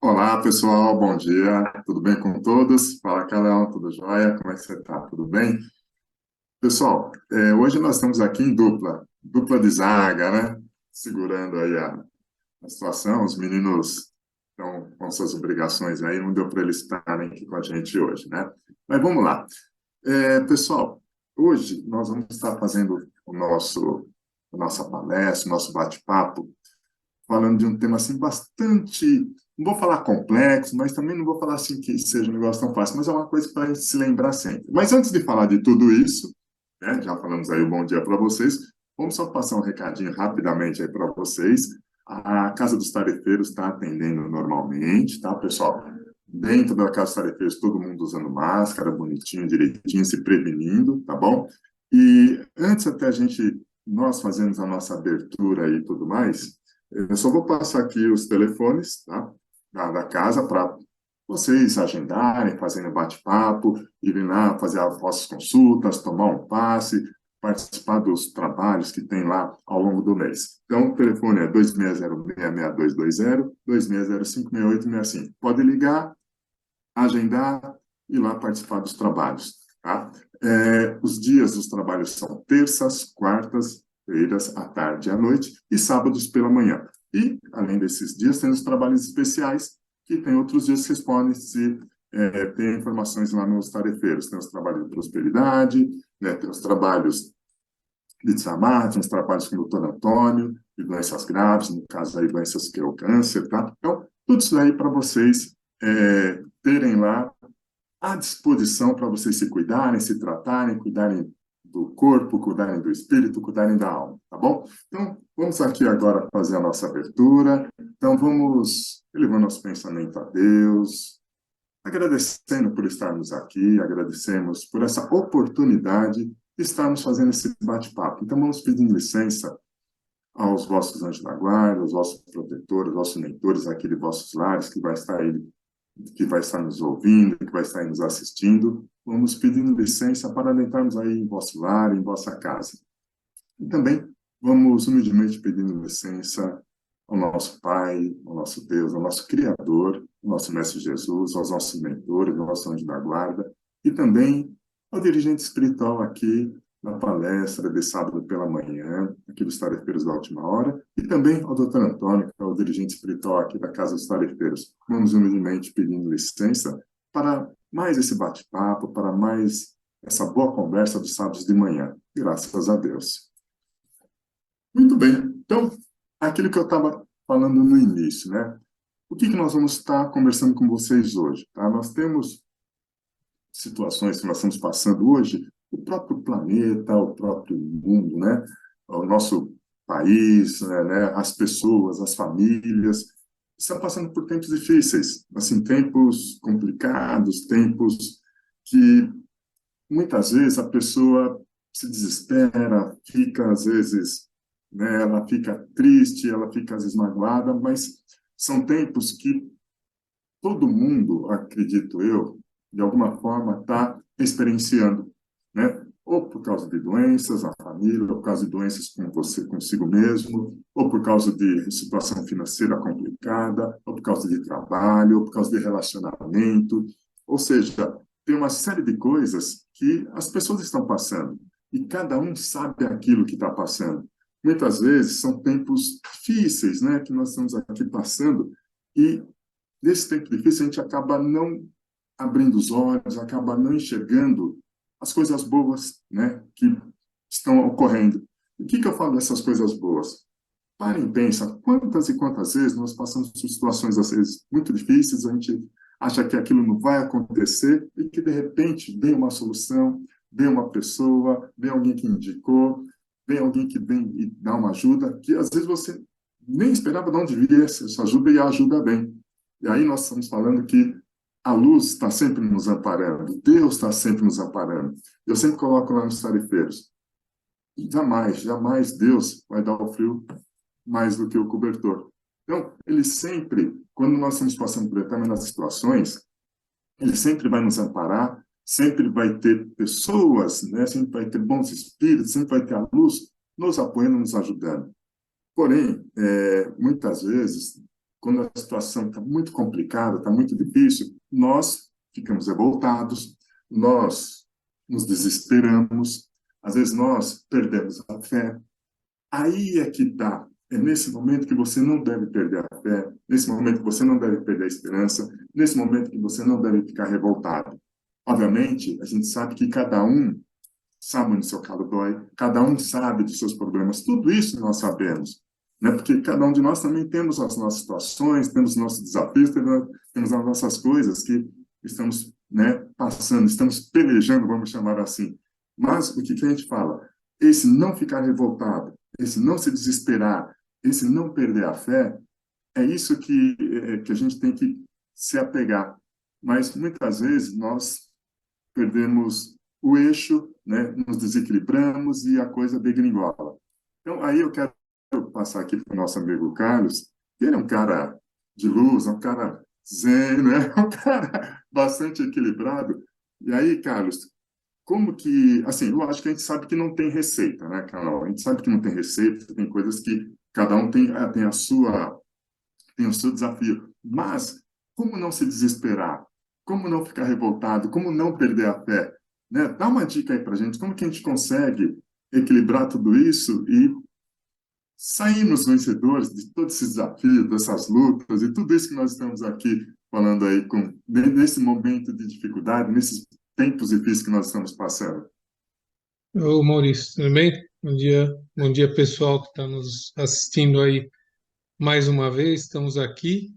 Olá, pessoal, bom dia. Tudo bem com todos? Fala, Carol, tudo jóia? Como é que você está? Tudo bem? Pessoal, hoje nós estamos aqui em dupla de zaga, né? Segurando aí a situação. Os meninos estão com suas obrigações aí, não deu para eles estarem aqui com a gente hoje, né? Mas vamos lá. Pessoal, hoje nós vamos estar fazendo a nossa palestra, o nosso bate-papo, falando de um tema assim bastante, não vou falar complexo, mas também não vou falar assim que seja um negócio tão fácil, mas é uma coisa para a gente se lembrar sempre. Mas antes de falar de tudo isso, né, já falamos aí um bom dia para vocês, vamos só passar um recadinho rapidamente aí para vocês. A Casa dos Tarefeiros está atendendo normalmente, tá, pessoal? Dentro da Casa dos Tarefeiros, todo mundo usando máscara, bonitinho, direitinho, se prevenindo, tá bom? E antes até nós fazemos a nossa abertura e tudo mais, eu só vou passar aqui os telefones, tá? Da casa para vocês agendarem, fazerem bate-papo, irem lá fazer as vossas consultas, tomar um passe, participar dos trabalhos que tem lá ao longo do mês. Então, o telefone é 2606-6220, 2605-6865. Pode ligar, agendar e lá participar dos trabalhos, tá? Os dias dos trabalhos são terças, quartas, feiras, à tarde e à noite, e sábados pela manhã. E, além desses dias, tem os trabalhos especiais, que tem outros dias que vocês podem ter informações lá nos tarefeiros. Tem os trabalhos de prosperidade, né, tem os trabalhos de Itzamar, tem os trabalhos com o doutor Antônio, de doenças graves, no caso aí, doenças que é o câncer, tá? Então, tudo isso aí para vocês terem lá à disposição para vocês se cuidarem, se tratarem, cuidarem do corpo, cuidarem do espírito, cuidarem da alma, tá bom? Então, vamos aqui agora fazer a nossa abertura. Então, vamos elevando nosso pensamento a Deus, agradecendo por estarmos aqui, agradecemos por essa oportunidade de estarmos fazendo esse bate-papo. Então, vamos pedindo licença aos vossos anjos da guarda, aos vossos protetores, aos vossos mentores aqui de vossos lares, que vai estar nos ouvindo, que vai estar nos assistindo. Vamos pedindo licença para adentrarmos aí em vosso lar, em vossa casa. E também vamos humildemente pedindo licença ao nosso Pai, ao nosso Deus, ao nosso Criador, ao nosso Mestre Jesus, aos nossos mentores, ao nosso anjo da guarda, e também ao dirigente espiritual aqui na palestra de sábado pela manhã, aqui dos Tarefeiros da Última Hora, e também ao doutor Antônio, que é o dirigente espiritual aqui da Casa dos Tarefeiros. Vamos humildemente pedindo licença para mais esse bate-papo, para mais essa boa conversa dos sábados de manhã. Graças a Deus. Muito bem. Então, aquilo que eu estava falando no início, né? O que nós vamos estar conversando com vocês hoje? Tá? Nós temos situações que nós estamos passando hoje, o próprio planeta, o próprio mundo, né? O nosso país, né? As pessoas, as famílias, estão passando por tempos difíceis, assim, tempos complicados, tempos que muitas vezes a pessoa se desespera, fica às vezes, né, ela fica triste, ela fica às vezes magoada, mas são tempos que todo mundo, acredito eu, de alguma forma está experienciando, né? Ou por causa de doenças na família, ou por causa de doenças com você, consigo mesmo, ou por causa de situação financeira complicada, ou por causa de trabalho, ou por causa de relacionamento. Ou seja, tem uma série de coisas que as pessoas estão passando e cada um sabe aquilo que está passando. Muitas vezes são tempos difíceis, né, que nós estamos aqui passando e nesse tempo difícil, a gente acaba não abrindo os olhos, acaba não enxergando as coisas boas, né, que estão ocorrendo. O que eu falo dessas coisas boas? Parem e pensem, quantas e quantas vezes nós passamos por situações, às vezes, muito difíceis, a gente acha que aquilo não vai acontecer e que, de repente, vem uma solução, vem uma pessoa, vem alguém que indicou, vem alguém que vem e dá uma ajuda, que, às vezes, você nem esperava de onde viesse essa ajuda e a ajuda vem. E aí nós estamos falando que a luz está sempre nos amparando, Deus está sempre nos amparando. Eu sempre coloco lá nos tarefeiros, jamais, jamais Deus vai dar o frio mais do que o cobertor. Então, ele sempre, quando nós estamos passando por determinadas situações, ele sempre vai nos amparar, sempre vai ter pessoas, né? Sempre vai ter bons espíritos, sempre vai ter a luz nos apoiando, nos ajudando. Porém, muitas vezes, quando a situação está muito complicada, está muito difícil, nós ficamos revoltados, nós nos desesperamos, às vezes nós perdemos a fé. Aí é que está. É nesse momento que você não deve perder a fé, nesse momento que você não deve perder a esperança, nesse momento que você não deve ficar revoltado. Obviamente, a gente sabe que cada um sabe onde seu calo dói, cada um sabe dos seus problemas, tudo isso nós sabemos, né? Porque cada um de nós também temos as nossas situações, temos nossos desafios, temos as nossas coisas que estamos, né, passando, estamos pelejando, vamos chamar assim. Mas o que que a gente fala? Esse não ficar revoltado, esse não se desesperar, esse não perder a fé, é isso que a gente tem que se apegar. Mas muitas vezes nós perdemos o eixo, né, nos desequilibramos e a coisa degringola. Então, aí eu quero passar aqui para o nosso amigo Carlos, que ele é um cara de luz, é um cara zen, né? Um cara bastante equilibrado. E aí, Carlos, como que, assim, eu acho que a gente sabe que não tem receita, né, Carol? A gente sabe que não tem receita, tem coisas que cada um tem a sua tem o seu desafio. Mas como não se desesperar? Como não ficar revoltado? Como não perder a fé? Né? Dá uma dica aí para a gente. Como que a gente consegue equilibrar tudo isso e sairmos vencedores de todos esses desafios, dessas lutas e tudo isso que nós estamos aqui falando aí nesse momento de dificuldade, nesses tempos difíceis que nós estamos passando? Ô Maurício, tudo bem? Bom dia pessoal que está nos assistindo aí mais uma vez, estamos aqui,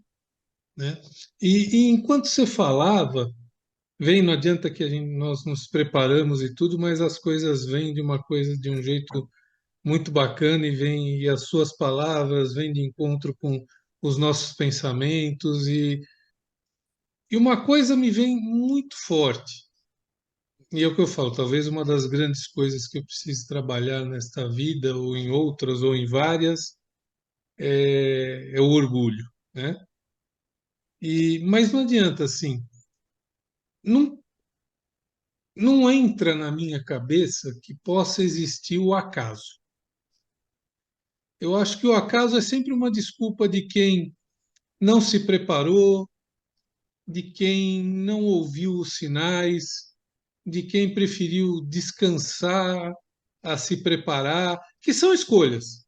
né? E enquanto você falava, não adianta que nós nos preparamos e tudo, mas as coisas vêm de um jeito muito bacana e as suas palavras vêm de encontro com os nossos pensamentos e uma coisa me vem muito forte. E é o que eu falo, talvez uma das grandes coisas que eu preciso trabalhar nesta vida, ou em outras, ou em várias, é o orgulho, né? Mas não adianta, assim, não, não entra na minha cabeça que possa existir o acaso. Eu acho que o acaso é sempre uma desculpa de quem não se preparou, de quem não ouviu os sinais, de quem preferiu descansar a se preparar, que são escolhas,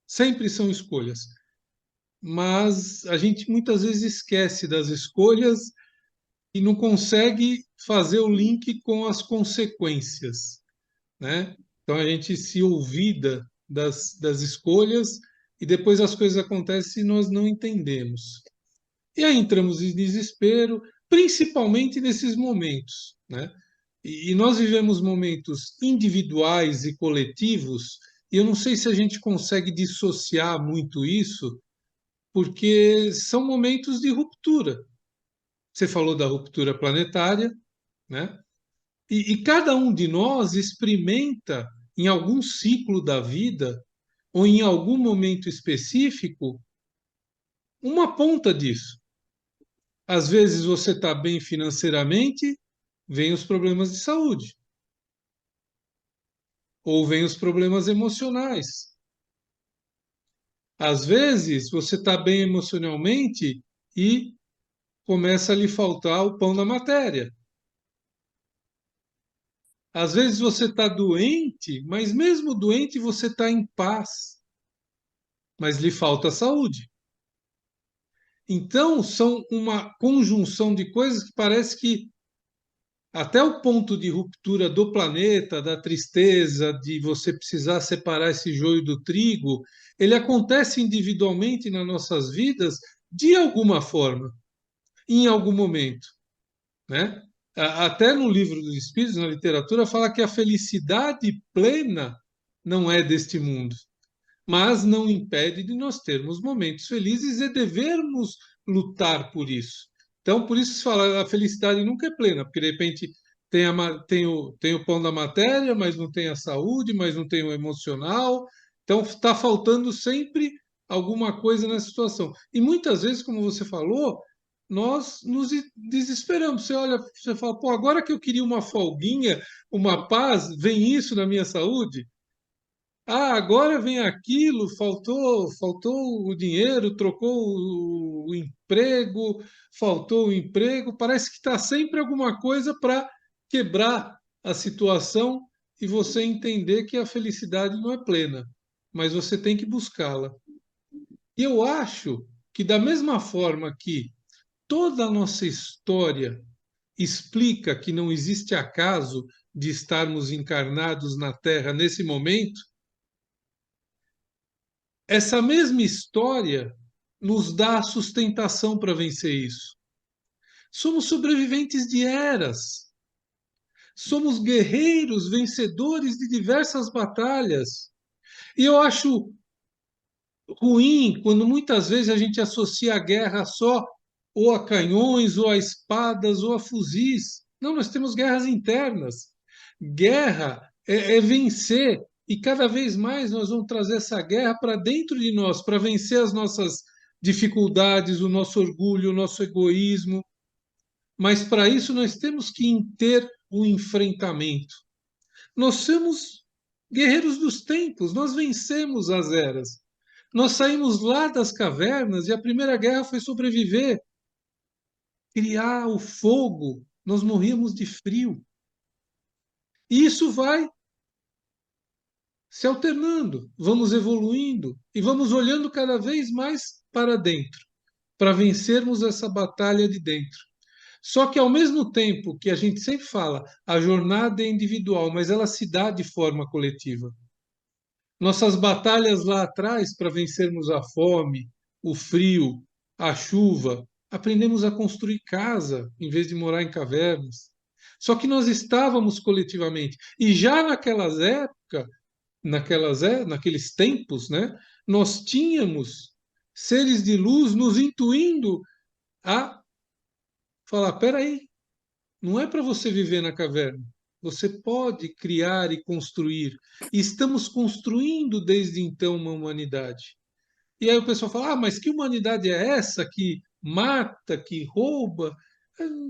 sempre são escolhas. Mas a gente muitas vezes esquece das escolhas e não consegue fazer o link com as consequências, né? Então a gente se olvida das escolhas e depois as coisas acontecem e nós não entendemos. E aí entramos em desespero, principalmente nesses momentos, né? E nós vivemos momentos individuais e coletivos, e eu não sei se a gente consegue dissociar muito isso, porque são momentos de ruptura. Você falou da ruptura planetária, né? E cada um de nós experimenta, em algum ciclo da vida, ou em algum momento específico, uma ponta disso. Às vezes você está bem financeiramente, vem os problemas de saúde, ou vem os problemas emocionais. Às vezes você está bem emocionalmente e começa a lhe faltar o pão da matéria. Às vezes você está doente, mas mesmo doente você está em paz, mas lhe falta saúde. Então, são uma conjunção de coisas que parece que, até o ponto de ruptura do planeta, da tristeza, de você precisar separar esse joio do trigo, ele acontece individualmente nas nossas vidas de alguma forma, em algum momento, né? Até no livro dos Espíritos, na literatura, fala que a felicidade plena não é deste mundo, mas não impede de nós termos momentos felizes e devermos lutar por isso. Então, por isso se fala, a felicidade nunca é plena, porque de repente tem o pão da matéria, mas não tem a saúde, mas não tem o emocional. Então, está faltando sempre alguma coisa nessa situação. E muitas vezes, como você falou, nós nos desesperamos. Você olha, você fala, pô, agora que eu queria uma folguinha, uma paz, vem isso na minha saúde? Ah, agora vem aquilo, faltou o dinheiro, trocou o emprego, faltou o emprego. Parece que está sempre alguma coisa para quebrar a situação e você entender que a felicidade não é plena, mas você tem que buscá-la. E eu acho que, da mesma forma que toda a nossa história explica que não existe acaso de estarmos encarnados na Terra nesse momento, essa mesma história nos dá a sustentação para vencer isso. Somos sobreviventes de eras, somos guerreiros vencedores de diversas batalhas. E eu acho ruim quando muitas vezes a gente associa a guerra só ou a canhões, ou a espadas, ou a fuzis. Não, nós temos guerras internas. Guerra é vencer, e cada vez mais nós vamos trazer essa guerra para dentro de nós, para vencer as nossas dificuldades, o nosso orgulho, o nosso egoísmo. Mas para isso nós temos que ter o enfrentamento. Nós somos guerreiros dos tempos, nós vencemos as eras. Nós saímos lá das cavernas e a primeira guerra foi sobreviver, criar o fogo. Nós morríamos de frio. E isso vai se alternando, vamos evoluindo e vamos olhando cada vez mais para dentro, para vencermos essa batalha de dentro. Só que ao mesmo tempo que a gente sempre fala, a jornada é individual, mas ela se dá de forma coletiva. Nossas batalhas lá atrás para vencermos a fome, o frio, a chuva, aprendemos a construir casa em vez de morar em cavernas. Só que nós estávamos coletivamente. E já naqueles tempos, né, nós tínhamos seres de luz nos intuindo a falar: peraí, não é para você viver na caverna. Você pode criar e construir. E estamos construindo desde então uma humanidade. E aí o pessoal fala: ah, mas que humanidade é essa que mata, que rouba?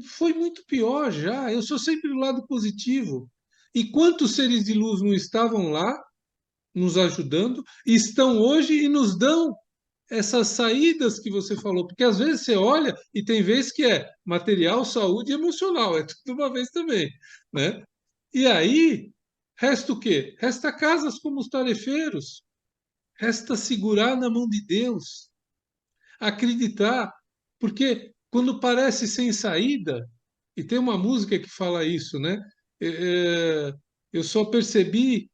Foi muito pior já. Eu sou sempre do lado positivo. E quantos seres de luz não estavam lá nos ajudando, estão hoje e nos dão essas saídas que você falou, porque às vezes você olha e tem vezes que é material, saúde e emocional, é tudo uma vez também, né? E aí, resta o quê? Resta casas como os tarefeiros, resta segurar na mão de Deus, acreditar, porque quando parece sem saída, e tem uma música que fala isso, né? Eu só percebi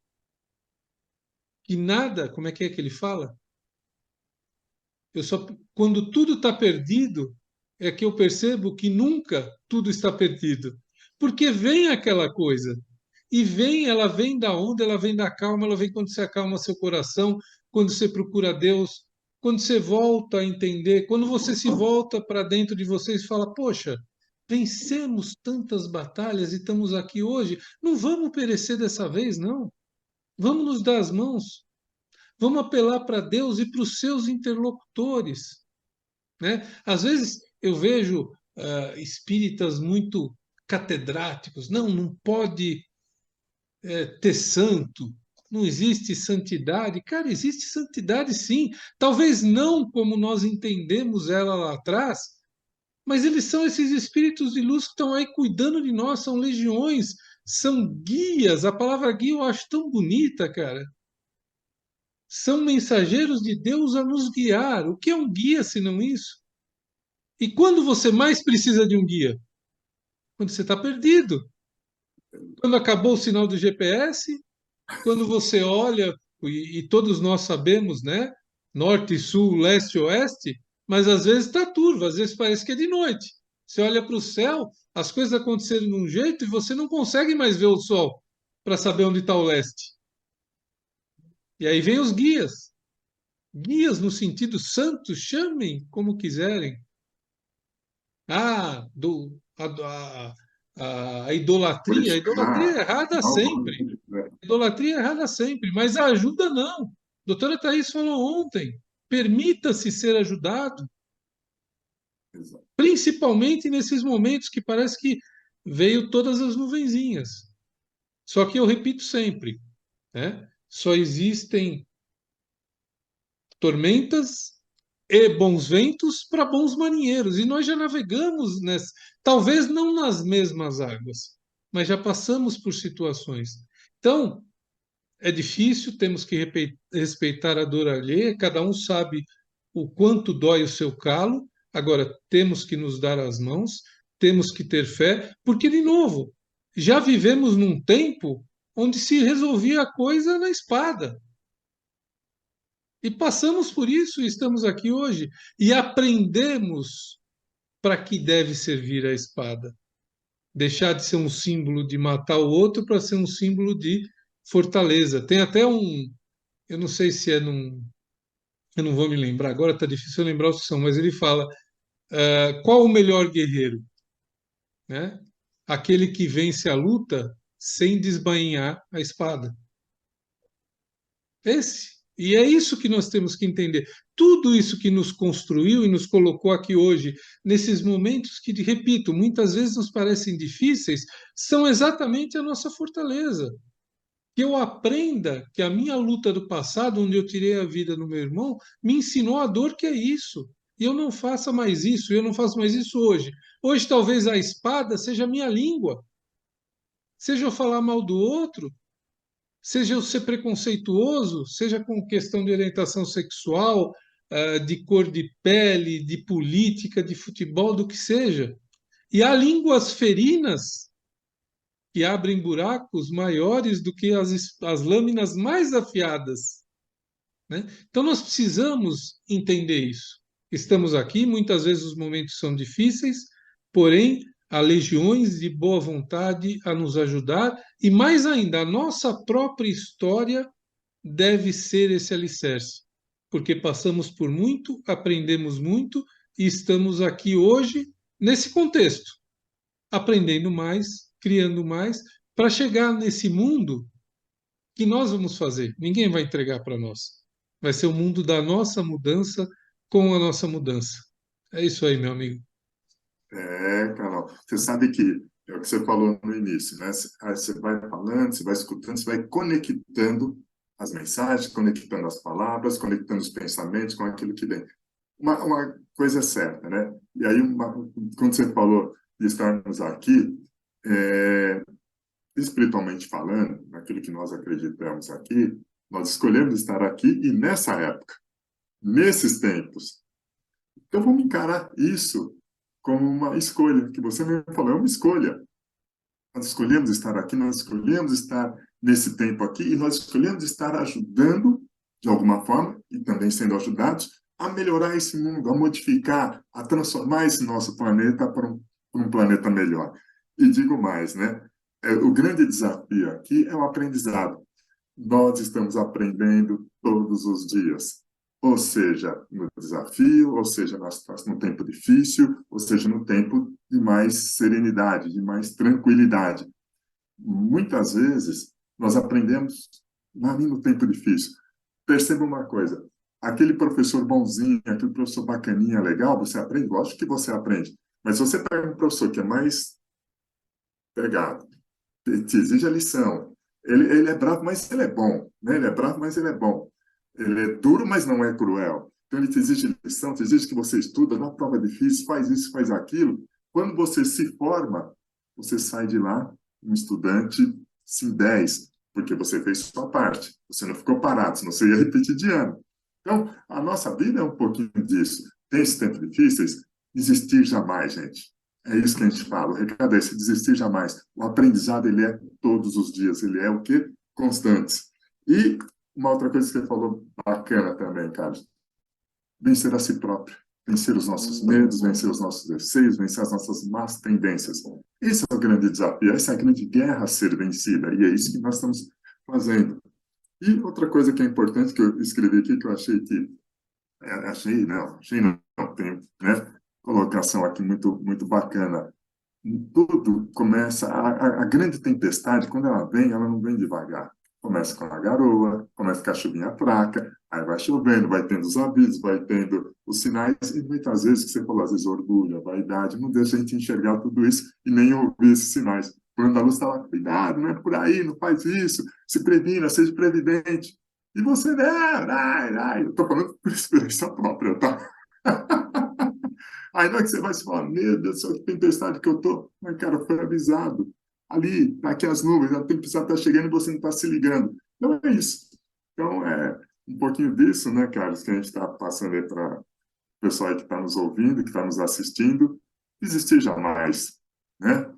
que nada, como é que ele fala? Eu só, quando tudo está perdido, é que eu percebo que nunca tudo está perdido. Porque vem aquela coisa. E vem, ela vem da onde? Ela vem da calma, ela vem quando você acalma seu coração, quando você procura Deus, quando você volta a entender, quando você se volta para dentro de você e fala: poxa, vencemos tantas batalhas e estamos aqui hoje, não vamos perecer dessa vez, não. Vamos nos dar as mãos, vamos apelar para Deus e para os seus interlocutores, né? Às vezes eu vejo espíritas muito catedráticos. Não, não pode ter santo. Não existe santidade. Cara, existe santidade sim. Talvez não como nós entendemos ela lá atrás, mas eles são esses espíritos de luz que estão aí cuidando de nós, são legiões, são guias. A palavra guia eu acho tão bonita, cara. São mensageiros de Deus a nos guiar. O que é um guia se não isso? E quando você mais precisa de um guia? Quando você está perdido. Quando acabou o sinal do GPS, quando você olha, e todos nós sabemos, né? Norte, sul, leste, oeste, mas às vezes está turvo, às vezes parece que é de noite. Você olha para o céu, as coisas aconteceram de um jeito e você não consegue mais ver o sol para saber onde está o leste. E aí vem os guias. Guias no sentido santo, chamem como quiserem. Ah, a idolatria. A idolatria é Buscar errada sempre. novamente, né? A idolatria é errada sempre, mas a ajuda não. A doutora Thais falou ontem. Permita-se ser ajudado, Exato. principalmente nesses momentos que parece que veio todas as nuvenzinhas. Só que eu repito sempre, né? só existem tormentas e bons ventos para bons marinheiros. E nós já navegamos, talvez não nas mesmas águas, mas já passamos por situações. Então, é difícil, temos que respeitar a dor alheia, cada um sabe o quanto dói o seu calo, agora temos que nos dar as mãos, temos que ter fé, porque, de novo, já vivemos num tempo onde se resolvia a coisa na espada. E passamos por isso e estamos aqui hoje. E aprendemos para que deve servir a espada. Deixar de ser um símbolo de matar o outro para ser um símbolo de fortaleza. Tem até um, eu não sei se é num, eu não vou me lembrar agora, está difícil eu lembrar o que são, mas ele fala, qual o melhor guerreiro? Né? Aquele que vence a luta sem desbainhar a espada. Esse. E é isso que nós temos que entender. Tudo isso que nos construiu e nos colocou aqui hoje, nesses momentos que, repito, muitas vezes nos parecem difíceis, são exatamente a nossa fortaleza. Que eu aprenda que a minha luta do passado, onde eu tirei a vida do meu irmão, me ensinou a dor que é isso. E eu não faça mais isso, eu não faço mais isso hoje. Hoje, talvez a espada seja a minha língua. Seja eu falar mal do outro, seja eu ser preconceituoso, seja com questão de orientação sexual, de cor de pele, de política, de futebol, do que seja. E há línguas ferinas que abrem buracos maiores do que as lâminas mais afiadas. Né? Então nós precisamos entender isso. Estamos aqui, muitas vezes os momentos são difíceis, porém há legiões de boa vontade a nos ajudar e mais ainda, a nossa própria história deve ser esse alicerce, porque passamos por muito, aprendemos muito e estamos aqui hoje nesse contexto, aprendendo mais, criando mais, para chegar nesse mundo que nós vamos fazer. Ninguém vai entregar para nós. Vai ser o mundo da nossa mudança com a nossa mudança. É isso aí, meu amigo. Carol, você sabe que é o que você falou no início, né? Aí você vai falando, você vai escutando, você vai conectando as mensagens, conectando as palavras, conectando os pensamentos com aquilo que vem. Uma coisa certa, né? E aí, quando você falou de estarmos aqui, é, espiritualmente falando, naquilo que nós acreditamos aqui, nós escolhemos estar aqui e nessa época, nesses tempos. Então vamos encarar isso como uma escolha, que você mesmo falou, é uma escolha. Nós escolhemos estar aqui, nós escolhemos estar nesse tempo aqui e nós escolhemos estar ajudando, de alguma forma, e também sendo ajudados, a melhorar esse mundo, a modificar, a transformar esse nosso planeta para um planeta melhor. E digo mais, né? O grande desafio aqui é o aprendizado. Nós estamos aprendendo todos os dias, ou seja, no desafio, ou seja, no tempo difícil, ou seja, no tempo de mais serenidade, de mais tranquilidade. Muitas vezes, nós aprendemos ali no tempo difícil. Perceba uma coisa, aquele professor bonzinho, aquele professor bacaninha, legal, você aprende? Lógico que você aprende. Mas se você pega um professor que é mais pegado, te exige a lição. Ele é bravo, mas ele é bom. Né? Ele é bravo, mas ele é bom. Ele é duro, mas não é cruel. Então, ele te exige lição, te exige que você estuda, dá prova difícil, faz isso, faz aquilo. Quando você se forma, você sai de lá um estudante, sim, 10, porque você fez sua parte. Você não ficou parado, senão você ia repetir de ano. Então, a nossa vida é um pouquinho disso. Tem esses tempos difíceis? Desistir jamais, gente. É isso que a gente fala, o recado é esse, desistir jamais. O aprendizado, ele é todos os dias, ele é o quê? Constante. E uma outra coisa que você falou bacana também, Carlos, vencer a si próprio, vencer os nossos medos, vencer os nossos receios, vencer as nossas más tendências. Esse é o grande desafio, essa é a grande guerra a ser vencida, e é isso que nós estamos fazendo. E outra coisa que é importante, que eu escrevi aqui, que eu achei não, tem, né? Colocação aqui muito bacana. Tudo começa, a grande tempestade, quando ela vem, ela não vem devagar. Começa com a garoa, começa com a chuvinha fraca, aí vai chovendo, vai tendo os avisos, vai tendo os sinais, e muitas vezes, que você falou, às vezes orgulho, a vaidade, não deixa a gente enxergar tudo isso e nem ouvir esses sinais. plano da luz está lá, cuidado, não é por aí, não faz isso, se previna, seja previdente. E você, né, eu estou falando por experiência própria, tá? Aí não é que você vai se falar, meu Deus do céu, que tempestade que eu tô. Mas, cara, foi avisado. Ali, tá aqui as nuvens, a tempestade está chegando e você não está se ligando. Então é isso. Então é um pouquinho disso, né, Carlos, que a gente está passando aí para o pessoal aí que está nos ouvindo, que está nos assistindo. Desistir jamais, né?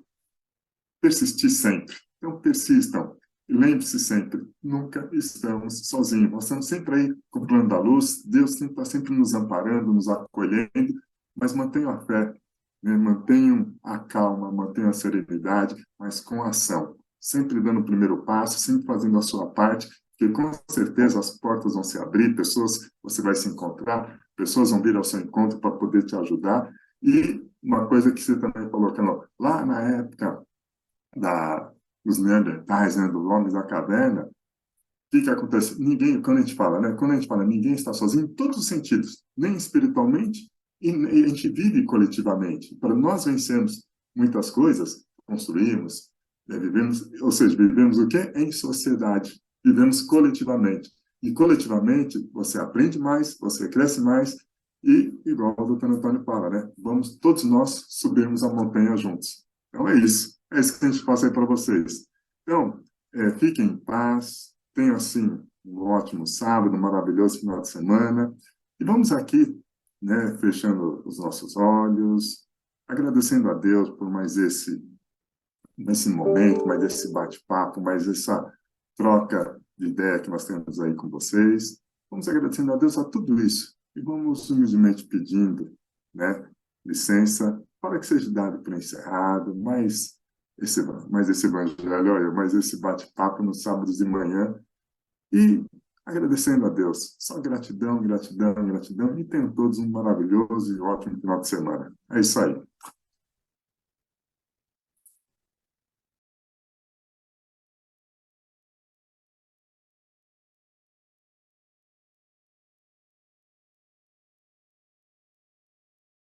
Persistir sempre. Então persistam. E lembre-se sempre, nunca estamos sozinhos. Nós estamos sempre aí com o plano da luz. Deus está sempre nos amparando, nos acolhendo, mas mantenham a fé, né? Mantenham a calma, mantenham a serenidade, mas com ação. Sempre dando o primeiro passo, sempre fazendo a sua parte, porque com certeza as portas vão se abrir, pessoas você vai se encontrar, pessoas vão vir ao seu encontro para poder te ajudar. E uma coisa que você também colocou lá na época dos Neandertais, né, dos homens da caverna, o que acontece? Ninguém, quando a gente fala, né, quando a gente fala ninguém está sozinho, em todos os sentidos, nem espiritualmente, e a gente vive coletivamente. Para nós vencermos muitas coisas, construímos, vivemos, ou seja, vivemos o quê? Em sociedade, vivemos coletivamente. E coletivamente você aprende mais, você cresce mais, e, igual o doutor Antônio fala, né, vamos todos nós subirmos a montanha juntos. Então é isso. É isso que a gente passa aí para vocês. Então, fiquem em paz, tenham, assim, um ótimo sábado, um maravilhoso final de semana. E vamos aqui, né, fechando os nossos olhos, agradecendo a Deus por mais esse momento, mais esse bate-papo, mais essa troca de ideia que nós temos aí com vocês. Vamos agradecendo a Deus a tudo isso. E vamos humildemente pedindo, né, licença para que seja dado por encerrado, mais esse evangelho, olha, mais esse bate-papo nos sábados de manhã e agradecendo a Deus. Só gratidão, gratidão, gratidão e tenham todos um maravilhoso e ótimo final de semana. É isso aí.